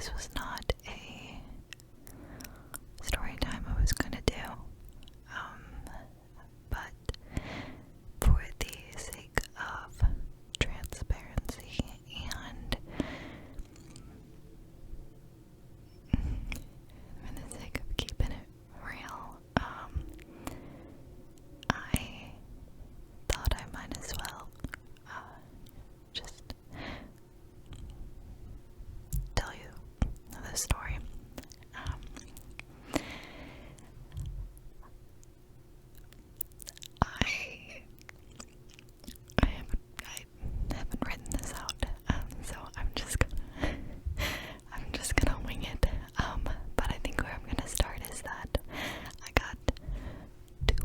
this was not a story time I was gonna do, but for the sake of transparency and for the sake of keeping it real, I thought I might as well just tell you the story. I haven't written this out, so I'm just gonna wing it. But I think where I'm gonna start is that I got two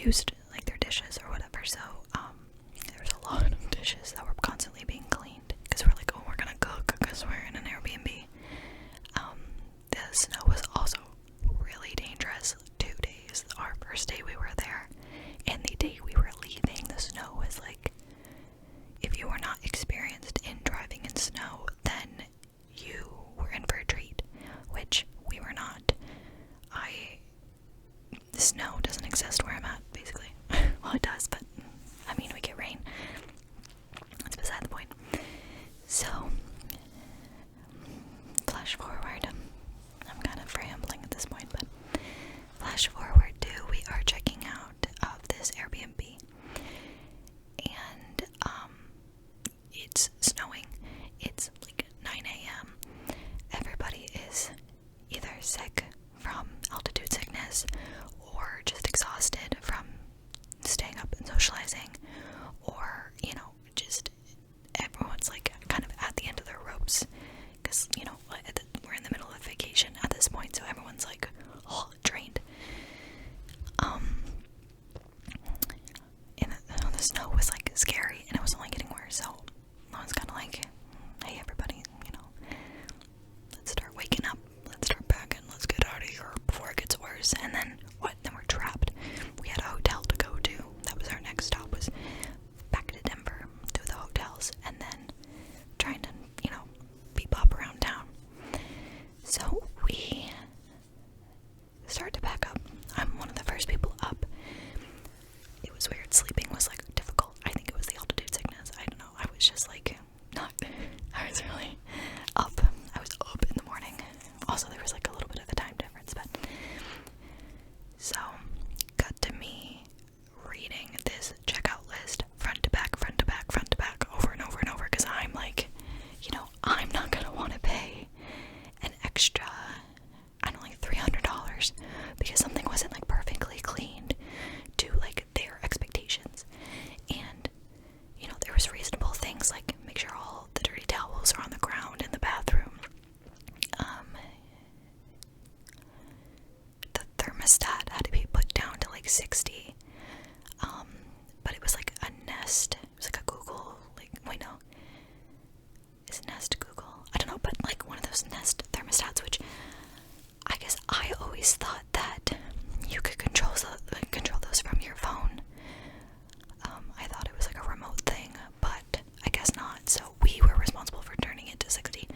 used like their dishes or whatever, so there was a lot of dishes that were constantly being cleaned because we're like, oh, we're gonna cook because we're in an Airbnb. The snow was also really dangerous. 2 days. Our first day we were there, and the day we were leaving, the snow was like, if you were not experienced in driving in snow, then you were in for a treat, which we were not. The snow doesn't exist where I'm at, basically. Well, it does, but I mean, we get rain. That's beside the point. So, flash forward. I'm kind of rambling at this point, but flash forward to we are checking out of this Airbnb, and it's snowing. It's like 9 a.m. Everybody is either sick from altitude sickness or just exhausted from staying up and socializing, or, you know, just everyone's like kind of at the end of their ropes because, you know, we're in the middle of vacation at this point, so everyone's like all drained. And the snow was like scary, and it was only getting worse, so I was kind of like, hey everybody, you know, let's start waking up, let's start packing, let's get out of here before it gets worse. And then what? Then we're trapped. We had a hotel to go to. That was our next stop, was back to Denver to the hotels, and then trying to, you know, bebop around town. So we start to pack up. I'm one of the first people up. It was weird. Sleeping was like difficult. I think it was the altitude sickness. I don't know. I was just like not. I was really up. I was up in the morning. Also, there was like a little bit of a time difference, but so cut to me reading this checkout list front to back, front to back, front to back, over and over and over, because I'm like, you know, I'm not gonna want to pay an extra, I don't know, like $300 because something wasn't like perfectly cleaned to like their expectations. And, you know, there was reasonable things like make sure all the dirty towels are on the ground in the bathroom. The thermostat had to be put down to like 60. But it was like a Nest. It was like a Google, like, wait, no. Is Nest Google? I don't know, but like one of those Nest thermostats, which I guess I always thought that you could control those from your phone. I thought it was like a remote thing, but I guess not. So we were responsible for turning it to 60.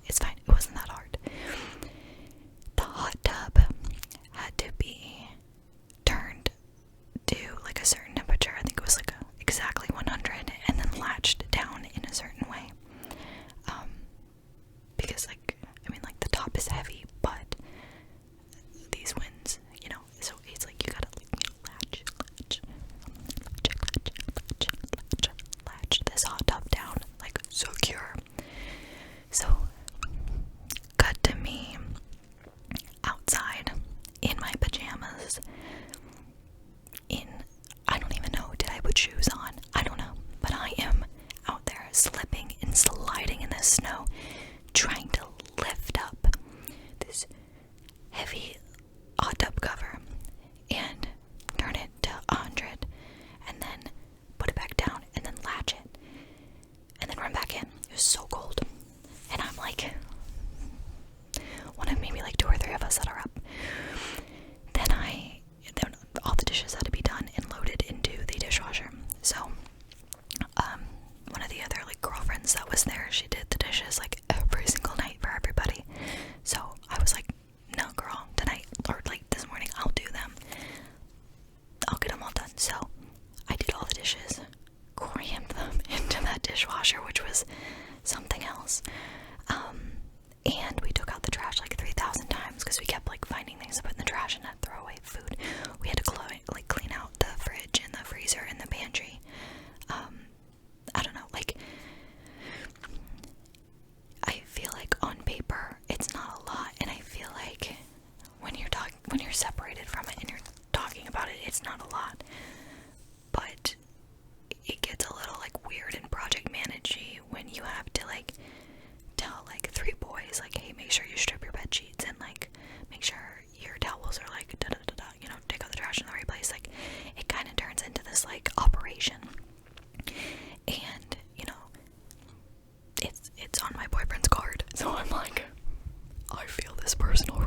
It's fine. It wasn't that hard. The hot tub had to be turned to like a certain temperature. I think it was like exactly 100, and then latched down in a certain way. Because like, I mean,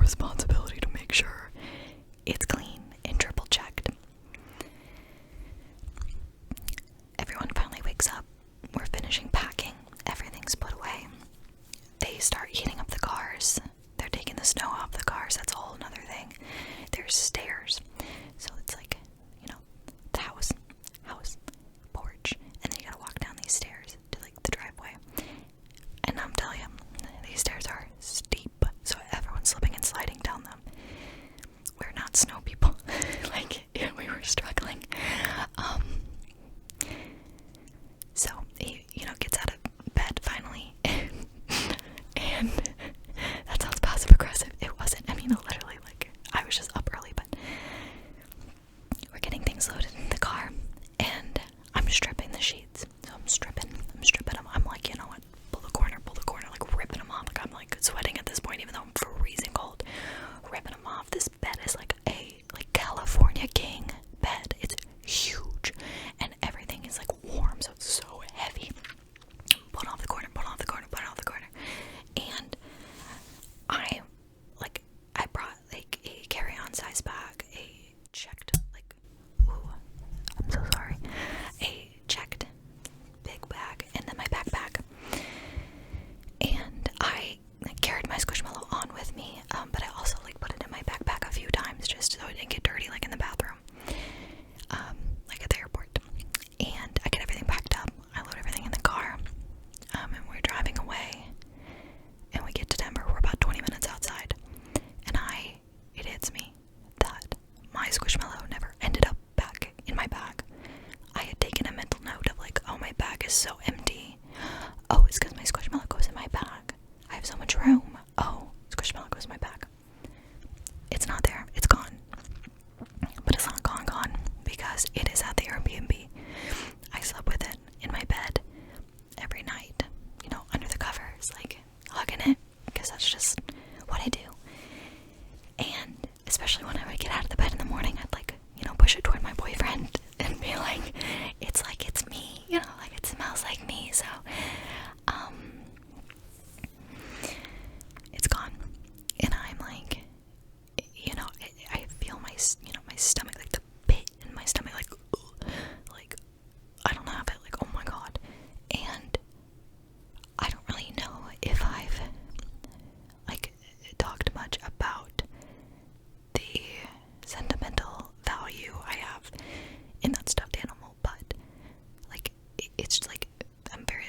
responsibility to make sure it's clean and triple checked. Everyone finally wakes up. We're finishing packing. Everything's put away. They start heating up the cars. They're taking the snow off the cars. That's a whole nother thing. There's stairs. So it's like, the house, porch, and then you gotta walk down these stairs to like the driveway. And I'm telling you, these stairs are steep, so everyone's slipping and sliding down them. We're not snow people. We were struggling. So he, gets out of bed finally, and that sounds passive aggressive. It wasn't. I mean, literally, I was just up early, but we're getting things loaded in the car, and I'm stripping the sheets. So I'm stripping them. I'm like, you know what? Pull the corner, like ripping them off. I'm like sweating at this point, even though I'm freezing cold. Ripping them off. This bed is like a California king bed. It's huge, and everything is like warm, so it's so heavy. Put off the corner, and I brought a carry-on size bag, a checked I'm so sorry, a checked big bag, and then my backpack. And I carried my Squishmallow on with me, but I also put it in my backpack a few times just so it didn't get dirty in the bathroom, at the airport. And I get everything packed up. I load everything in the car, and we're driving away. And we get to Denver. We're about 20 minutes outside, and it hits me that my Squishmallow never ended up back in my bag. I had taken a mental note of oh, my bag is so empty. Oh, it's because my Squishmallow goes in my bag. I have so much room. Oh, Squishmallow goes in my bag. It's not there. It's gone. But it's not gone because it is at the Airbnb. I slept with it in my bed every night, under the covers, hugging it, because that's just what I do. And especially when I would get out of the bed in the morning, I'd push it toward my boyfriend and be like, it's me, it smells like me. So it's gone, and I'm I feel my my stomach, the pit in my stomach, I don't have it, oh my god. And I don't really know if I've talked much about the sentimental value I have in that stuffed animal, but it's I'm very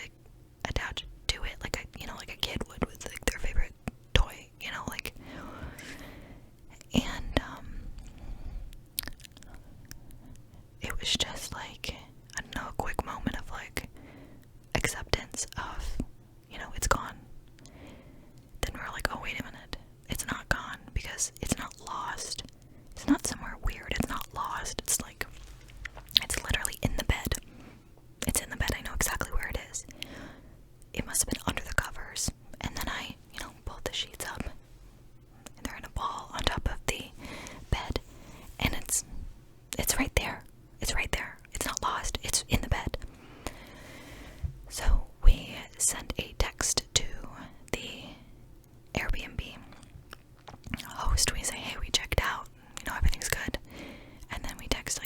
attached to it, like a kid would with their favorite toy, and it was just I don't know, a quick moment of acceptance of it's gone. Then we're like, oh wait a minute, it's not gone, because it's not lost. It's not somewhere weird. It's not lost. It's it's literally in the bed. It's in the bed. I know exactly where it is. It must have been under the covers. And then I, pulled the sheets up, and they're in a ball on top of the bed. And it's right there. It's right there. It's not lost. It's in the bed. So we sent a text to the Airbnb host. We say, hey, we checked out, everything's good. And then we text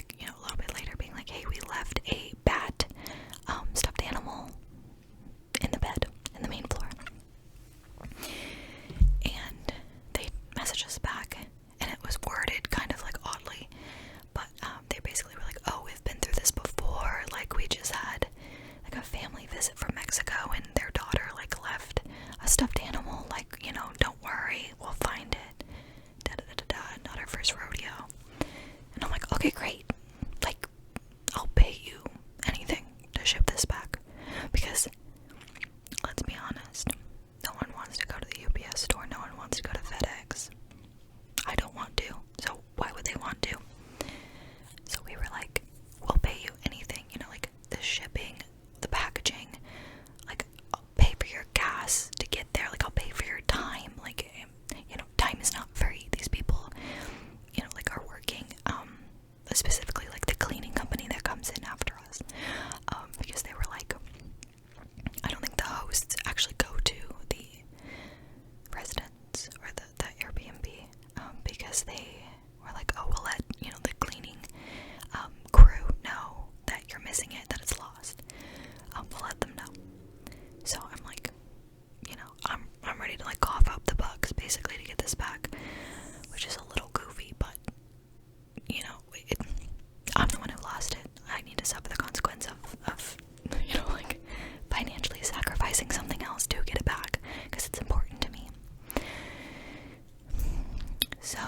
So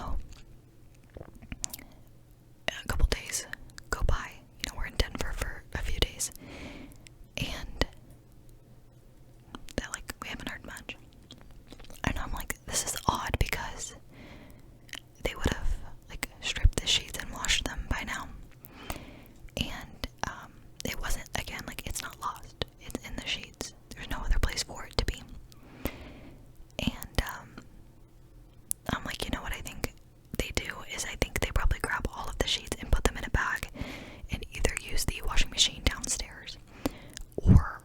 a couple days go by. We're in Denver for a few days, and they're like, we haven't heard much. And I'm like, this is odd, because they would have like stripped the sheets and washed them by now. And it wasn't, again, like, it's not lost. It's in the sheets. There's no other place for it to be. And I'm like, you know what I think they do is, I think they probably grab all of the sheets and put them in a bag and either use the washing machine downstairs or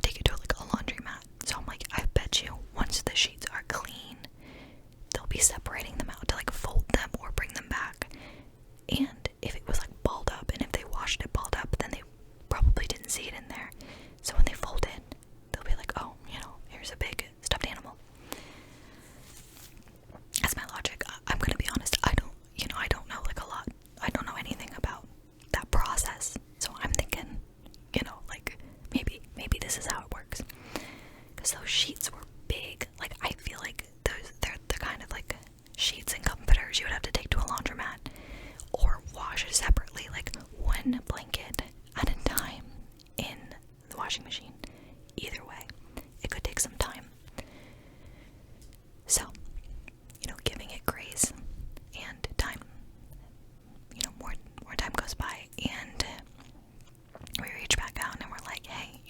take it to like a laundromat. So I'm like, I bet you once the sheets are clean, they'll be separating them out to like fold them or bring them back. And if it was like balled up, and if they washed it balled up, then they probably didn't see it in there. So when they fold it, they'll be like, oh, here's a big stuffed animal. That's my logic. I'm gonna be honest, I don't know like a lot. I don't know anything about that process. So I'm thinking, like, maybe this is how it works. Because those sheets were big. Like, I feel like they're the kind of like sheets and comforters you would have to take to a laundromat or wash separately, like one blanket at a time in the washing machine. Either way, it could take some time. So, giving it grace and time, more time goes by, and we reach back out and we're like, hey,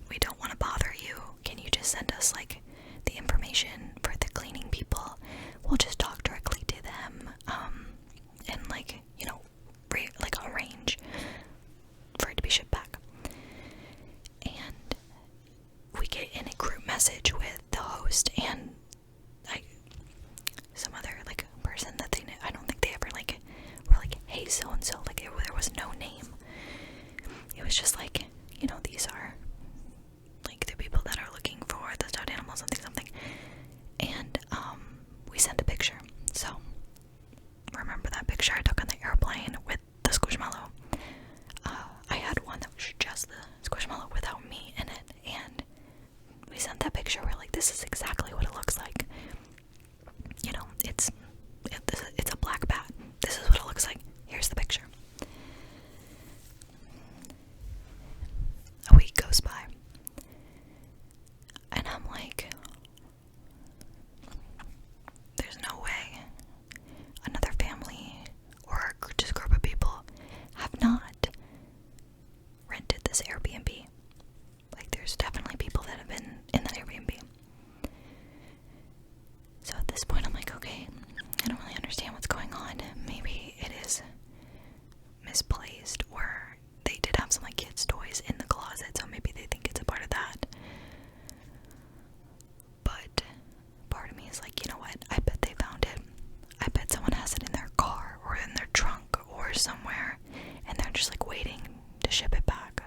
we don't want to bother you. Can you just send us like the information for the cleaning people? We'll just talk directly to them, and like, arrange for it to be shipped back. And we get in a group message with the host and some other like person that they knew. I don't think they ever like were like, hey, so and so. Like, there was no name. It was just like, these are like the people that are looking for the stuffed animal, something. And we sent a picture. So remember that picture I took on the airplane with the squishmallow? I had one that was just the squishmallow without me in it, and we sent that picture. We're like, this is exactly what it looks like. It's a black bat. This is what it looks like. Here's the picture. A week goes by, and I'm like, there's no way another family or just group of people have not rented this Airbnb. Like, there's definitely people that have been in that Airbnb. So at this point, I'm like, okay, I don't really understand what's going on. Maybe it is misplaced, or they did have some like kids' toys in the closet, so maybe they think it's a part of that. But part of me is like, you know what? I bet they found it. I bet someone has it in their car or in their trunk or somewhere, and they're just like waiting to ship it back,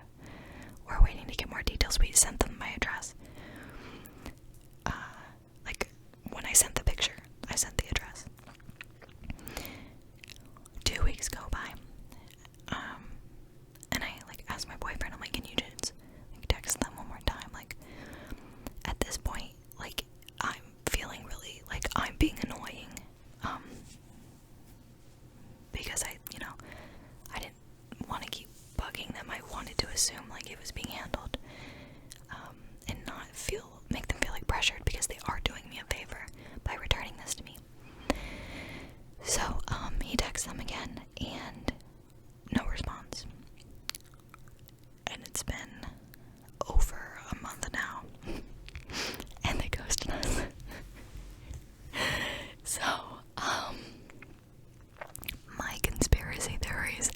or waiting to get more details. We sent them my address. When I sent the picture, I sent the address. 2 weeks go by, and I like asked my boyfriend, I'm like, can you just like text them one more time? Like, at this point, like, I'm feeling really like I'm being annoying, because I didn't want to keep bugging them. I wanted to assume like it was being handled, and not make them feel like pressured, because they are doing me a favor by returning this to me. So he texts them again, and no response. And it's been over a month now, and they ghosted us. So my conspiracy theories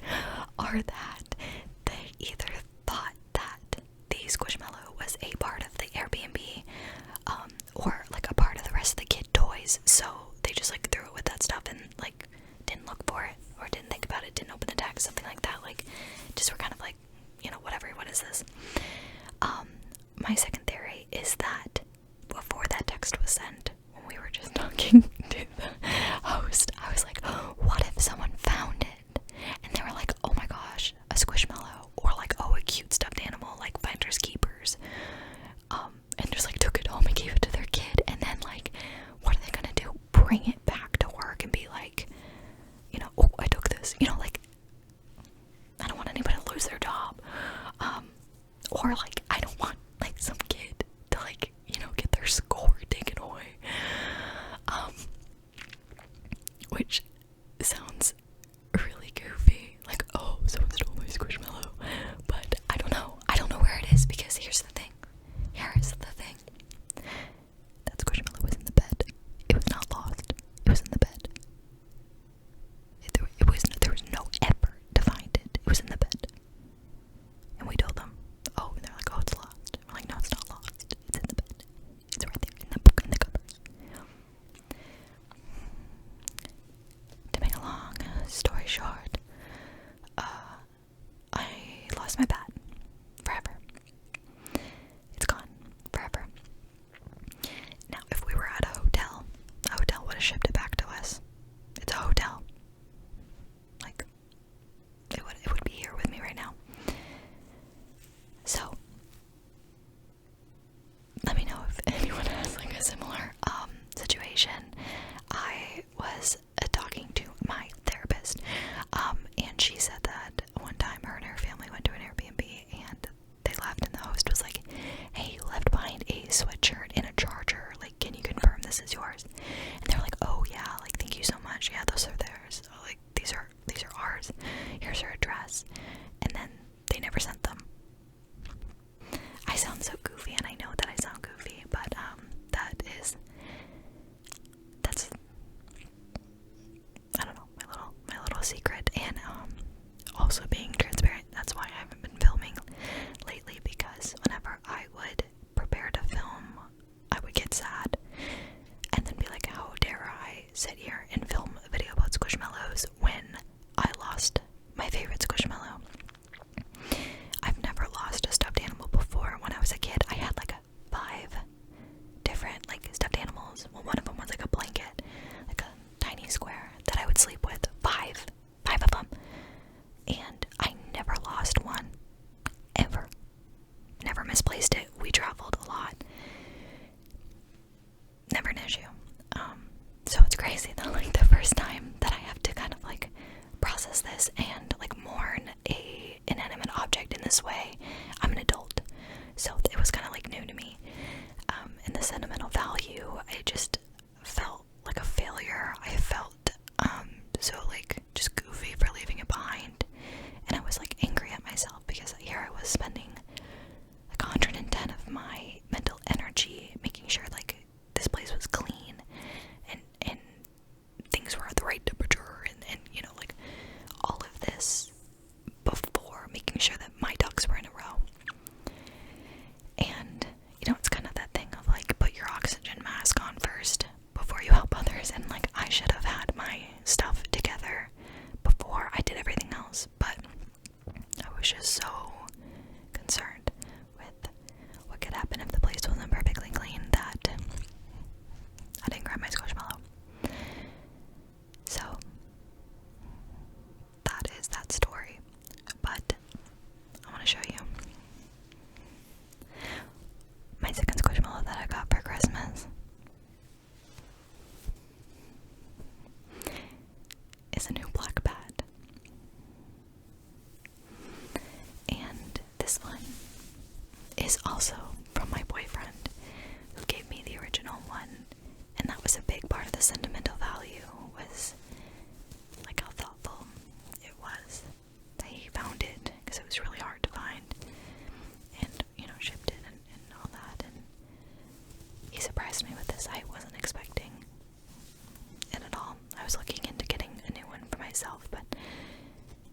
are that they either thought that the squishmallow was a part of the Airbnb, or like a part of the rest of the kid toys, so they just like threw it with that stuff and like didn't look for it, or didn't think about it, didn't open the tag, something like that. Like, just were kind of like, whatever, what is this? My second theory is that before that text was sent, when we were just talking to the host, I was like, what if someone found it? And they were like, oh my gosh, a which sounds really goofy. Like, oh, someone stole my Squishmallow. But I don't know. I don't know where it is, because here's the thing. That Squishmallow was in the bed. It was not lost. It was in the bed. There was no effort to find it. It was in the bed. And we told them, oh, and they're like, oh, it's lost. We're like, no, it's not lost. It's in the bed. It's right there in the book, in the cupboards. To make a long story short, I lost my bat. Forever. It's gone. Forever. Now, if we were at a hotel would have shipped it back to us. It's a hotel. Like, it would be here with me right now. So, let me know if anyone has like a similar situation. I was talking to my therapist, and she said that one time her and her family went to an Airbnb and they left, and the host was like, hey, you left behind a sweatshirt and a charger, like, can you confirm this is yours? And they're like, oh yeah, like, thank you so much, yeah, those are theirs, like, these are ours, here's her address. And then they never sent them. I sound so goofy, and I know that I sound goofy, but that's I don't know, my little secret. And also being transparent, that's why I haven't been filming lately, because whenever I would prepare to film, I would get sad and then be like, how dare I sit here and film a video about Squishmallows when I lost my favorite Squishmallow. I've never lost a stuffed animal before. When I was a kid, I had like 5 different like stuffed animals. Well, one of them was like a blanket, like a tiny square that I would sleep with. 5 of them. And I never lost one. Ever. Never misplaced it. We traveled a lot. Never an issue. So it's crazy that like the first time that I have to kind of like process this and like mourn a inanimate object in this way, I'm an adult. So it was kind of like new to me. And the sentimental value, I just felt like a failure. I felt so like just goofy for leaving it behind. And I was like angry at myself because here I was spending like 110 of my mental energy making sure like this place was clean and things were at the right temperature and you know, like all of this before making sure that my ducks were in a row. And you know, it's kind of that thing of like, put your oxygen mask on first before you help others, and like I should have had my stuff together before I did everything else, but I was just so concerned with what could happen if the place wasn't perfectly clean that I didn't grab my Squishmallow. So that is that story. But I want to show you my second Squishmallow that I got for Christmas. Is a new black bat. And this one is also from my boyfriend, who gave me the original one. And that was a big part of the sentimental value, was like how thoughtful it was that he found it, because it was really hard to find, and you know, shipped it and all that. And he surprised me with this. I wasn't expecting it at all. I was looking into getting a new one for myself, but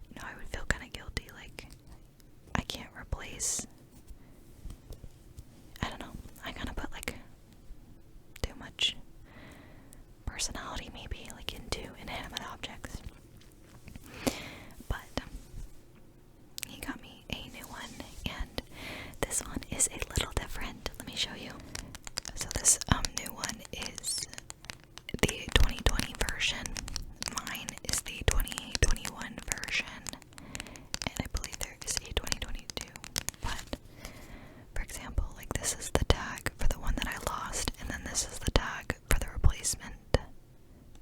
you know, I would feel kind of guilty, like I can't replace, I don't know, I kind of put like too much personality maybe like into inanimate objects. But he got me a new one, and this one is a little different. Let me show you. So this new one is the 2020 version. Mine is the 2021 version, and I believe there is a 2022. But for example, like this is the tag for the one that I lost, and then this is the tag for the replacement.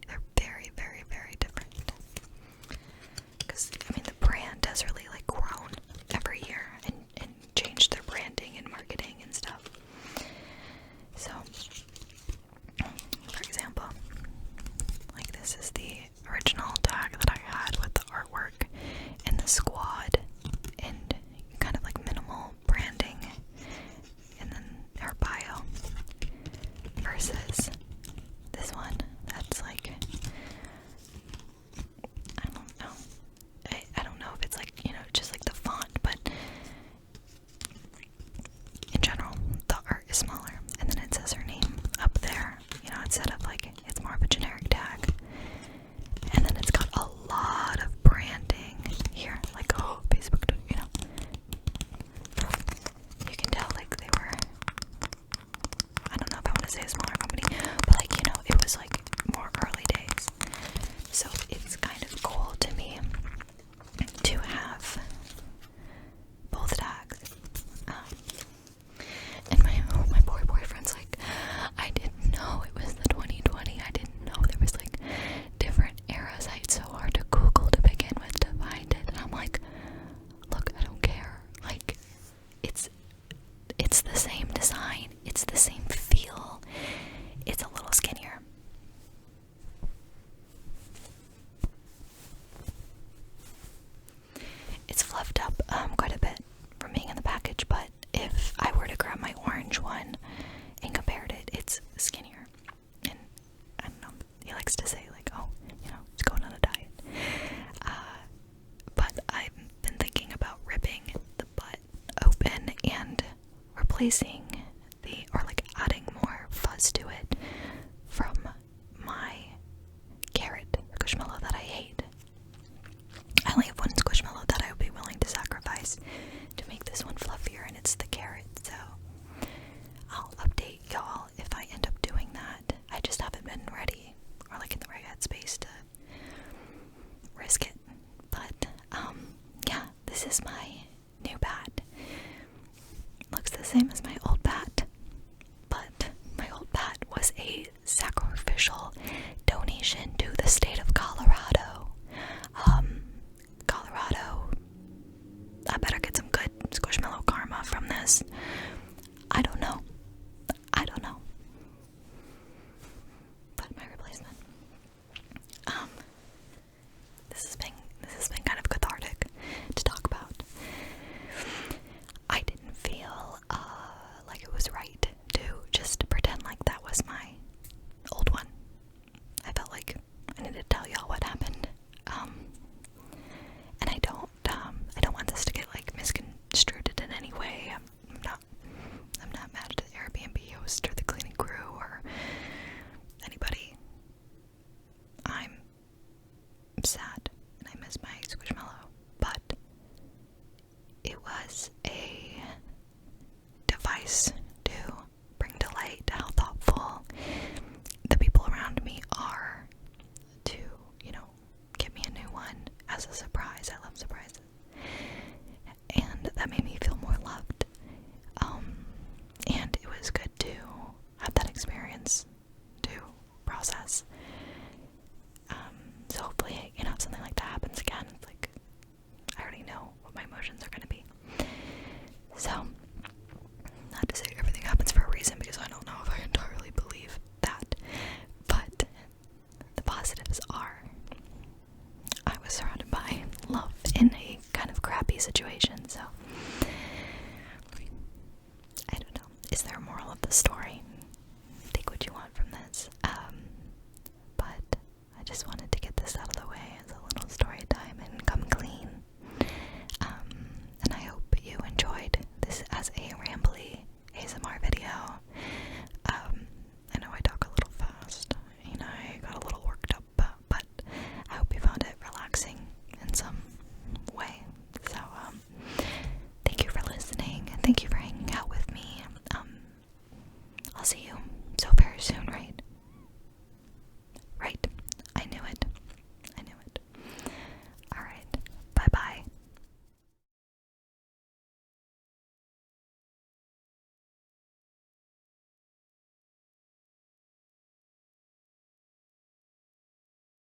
They're very, very, very different. likes to say, like, oh, you know, he's going on a diet. But I've been thinking about ripping the butt open and replacing